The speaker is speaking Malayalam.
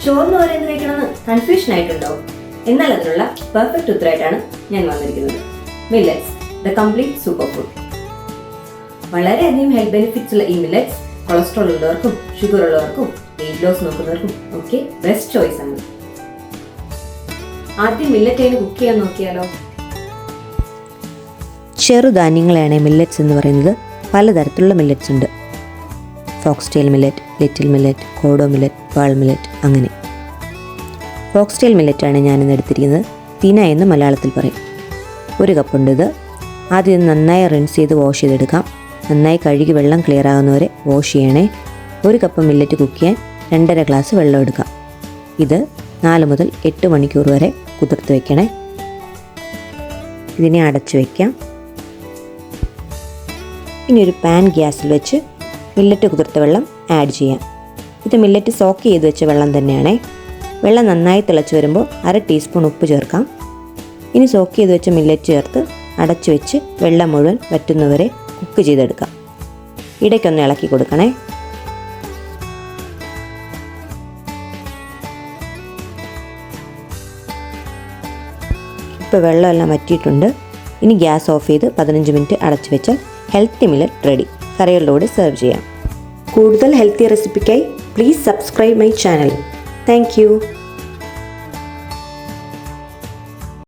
ചോറിന് വരെ എന്ത് കഴിക്കണമെന്ന് കൺഫ്യൂഷൻ ആയിട്ടുണ്ടാവും. എന്നാൽ അതിനുള്ള പെർഫെക്റ്റ് ഉത്തരമായിട്ടാണ് ഞാൻ വന്നിരിക്കുന്നത്. Millets, the complete super food. വളരെയധികം ഹെൽത്ത് ബെനിഫിറ്റ്സ് ഉള്ള ഈ മില്ലറ്റ്സ് കൊളസ്ട്രോൾ ഉള്ളവർക്കും ഷുഗർ ഉള്ളവർക്കും വെയിറ്റ് ലോസ് നോക്കുന്നവർക്കും ഒക്കെ ബെസ്റ്റ് ചോയ്സ് ആണ്. ആദ്യം മില്ലറ്റ് അതിന് കുക്ക് ചെയ്യാൻ നോക്കിയാലോ. ചെറുധാന്യങ്ങളെയാണ് മില്ലറ്റ്സ് എന്ന് പറയുന്നത്. പലതരത്തിലുള്ള മില്ലറ്റ്സ് ഉണ്ട്. ഫോക്സ്ടെയിൽ മില്ലറ്റ്, ലിറ്റിൽ മില്ലറ്റ്, കോഡോ മില്ലറ്റ്, പേൾ മില്ലറ്റ്, അങ്ങനെ. ഫോക്സ്ടെയിൽ മില്ലറ്റാണ് ഞാനിന്ന് എടുത്തിരിക്കുന്നത്. തിന എന്ന് മലയാളത്തിൽ പറയും. 1 കപ്പുണ്ട് ഇത്. ആദ്യം ഇത് നന്നായി റിൻസ് ചെയ്ത് വാഷ് ചെയ്തെടുക്കാം. നന്നായി കഴുകി വെള്ളം ക്ലിയർ ആകുന്നവരെ വാഷ് ചെയ്യണേ. 1 കപ്പ് മില്ലറ്റ് കുക്ക് ചെയ്യാൻ 2.5 ഗ്ലാസ് വെള്ളം എടുക്കാം. ഇത് 4 മുതൽ 8 മണിക്കൂർ വരെ കുതിർത്ത് വയ്ക്കണേ. ഇതിനെ അടച്ചു വയ്ക്കാം. ഇനി ഒരു പാൻ ഗ്യാസിൽ വെച്ച് മില്ലറ്റ് കുതിർത്ത വെള്ളം ആഡ് ചെയ്യാം. ഇത് മില്ലറ്റ് സോക്ക് ചെയ്ത് വെച്ച വെള്ളം തന്നെയാണേ. വെള്ളം നന്നായി തിളച്ച് വരുമ്പോൾ 1/2 ടീസ്പൂൺ ഉപ്പ് ചേർക്കാം. ഇനി സോക്ക് ചെയ്ത് വെച്ച മില്ലറ്റ് ചേർത്ത് അടച്ചു വെച്ച് വെള്ളം മുഴുവൻ വറ്റുന്നവരെ കുക്ക് ചെയ്തെടുക്കാം. ഇടയ്ക്കൊന്ന് ഇളക്കി കൊടുക്കണേ. ഇപ്പോൾ വെള്ളമെല്ലാം വറ്റിയിട്ടുണ്ട്. ഇനി ഗ്യാസ് ഓഫ് ചെയ്ത് 15 മിനിറ്റ് അടച്ചു വെച്ചാൽ ഹെൽത്തി മില്ലറ്റ് റെഡി. കറികളുടെ കൂടെ സെർവ് ചെയ്യാം. കൂടുതൽ ഹെൽത്തി റെസിപ്പിക്കായി please subscribe my channel. Thank U.